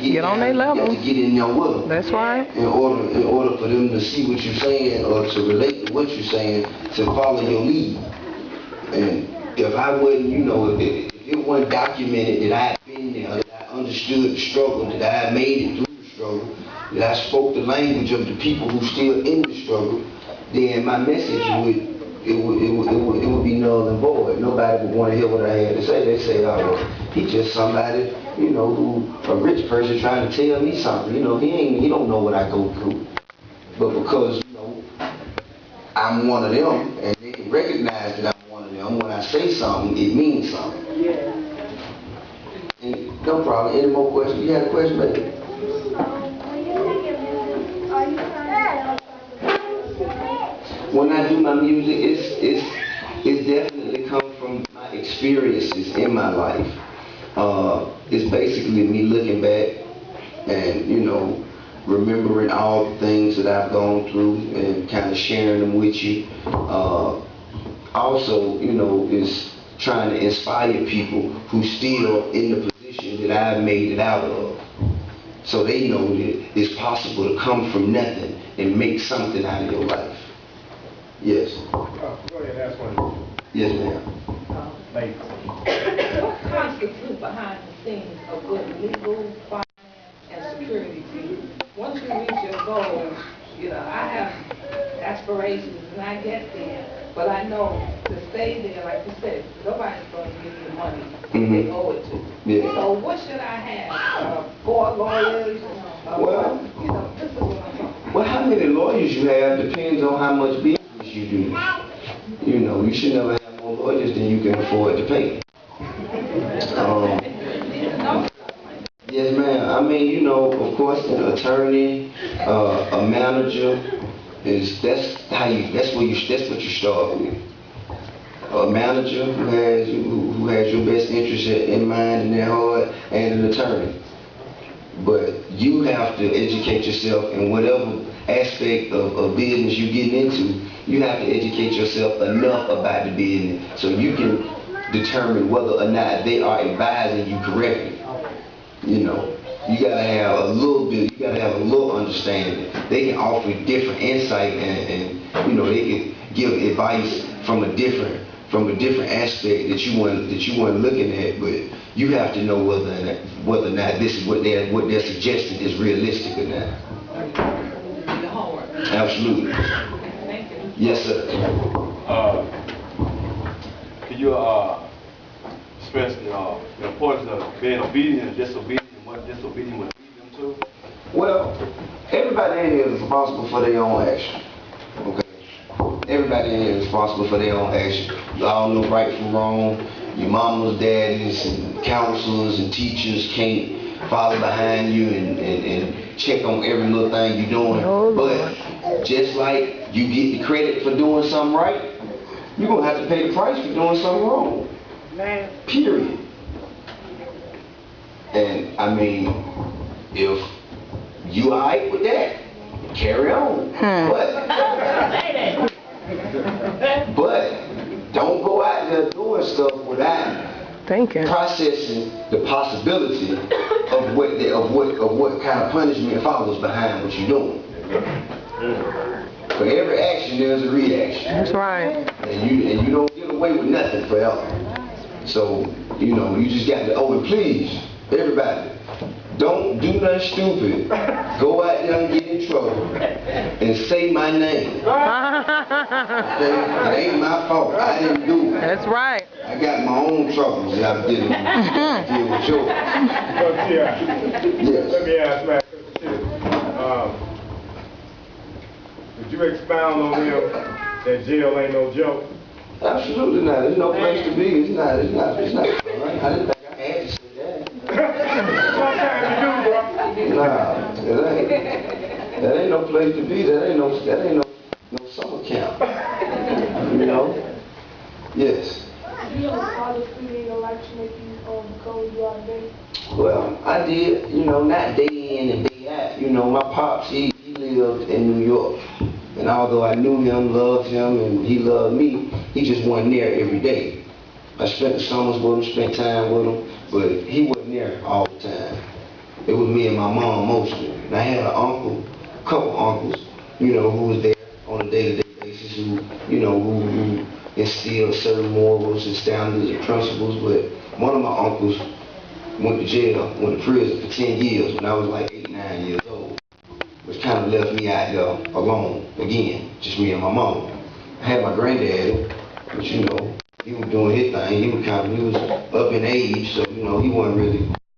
get on their level. You have to get in there with them. That's right. In order for them to see what you're saying or to relate to what you're saying, to follow your lead. And if I wasn't, you know, if it wasn't documented that I had been there, that I understood the struggle, that I had made it through the struggle, that I spoke the language of the people who still in the struggle, then my message would be null and void. Nobody would want to hear what I had to say. They say, oh, he just somebody, you know, who a rich person trying to tell me something. You know, he don't know what I go through. But because, you know, I'm one of them, and they can recognize that I'm one of them, when I say something, it means something. Yeah. And no problem. Any more questions? You had a question, baby? When I do my music, it's definitely come from my experiences in my life. It's basically me looking back and, you know, remembering all the things that I've gone through and kind of sharing them with you. Also, you know, is trying to inspire people who still in the position that I've made it out of. So they know that it's possible to come from nothing and make something out of your life. Yes. Go ahead, ask one. Yes, ma'am. What constitutes behind the scenes of good legal, finance, and security to you? Once you reach your goals, you know, I have aspirations and I get there, but I know to stay there, like you said, nobody's going to give you the money they owe it to. Yeah. So what should I have? 4 lawyers? Well, you know, this is what I'm talking about. Well, how many lawyers you have depends on how much business you do. You know, you should never have more lawyers than you can afford to pay. Yes, ma'am. I mean, you know, of course, an attorney, a manager, that's what you start with. A manager who has your best interest in mind and their heart, and an attorney. But you have to educate yourself in whatever aspect of business you get into. You have to educate yourself enough about the business so you can determine whether or not they are advising you correctly. You know, you gotta have a little bit, you gotta have a little understanding. They can offer different insight and you know, they can give advice from a different aspect that you weren't looking at, but you have to know whether or not this is what they're suggesting is realistic or not. Absolutely. Thank you. Yes, sir. Can you stress the importance of being obedient and disobedient, and what disobedience would lead them to? Well, everybody in here is responsible for their own action. Okay. Everybody in here is responsible for their own action. You all know right from wrong. Your mamas, daddies, and counselors and teachers can't follow behind you and check on every little thing you're doing. Oh, but just like you get the credit for doing something right, you're going to have to pay the price for doing something wrong. Man. Period. And I mean, if you alright with that, carry on. But don't go out there doing stuff without processing the possibility of what kind of punishment follows behind what you're doing. For every action, there's a reaction. That's right. And you don't get away with nothing forever. So, you know, you just got to, and please, everybody, don't do nothing stupid. Go out there and get in trouble and say my name. It ain't my fault. I didn't do it. That's right. I got my own troubles that I'm dealing with yours. Yes. Let me ask Matt, would you expound on him that jail ain't no joke? Absolutely not. There's no place to be. It's not. All right? I didn't think I had to say that. Nah, that ain't no place to be. That ain't no summer camp. You know? Yes. You know, father in your life to make you become who you are today? Well, I did. You know, not day in and day out. You know, my pops, he lived in New York. And although I knew him, loved him, and he loved me, he just wasn't there every day. I spent the summers with him, spent time with him, but he wasn't there all the time. It was me and my mom mostly. And I had an uncle, couple uncles, you know, who was there on a day-to-day basis, who instilled certain morals and standards and principles. But one of my uncles went to jail, went to prison for 10 years when I was like 8, 9 years old, which kind of left me out here alone again, just me and my mom. I had my granddad, but you know, he was doing his thing. He was up in age, so you know, he wasn't really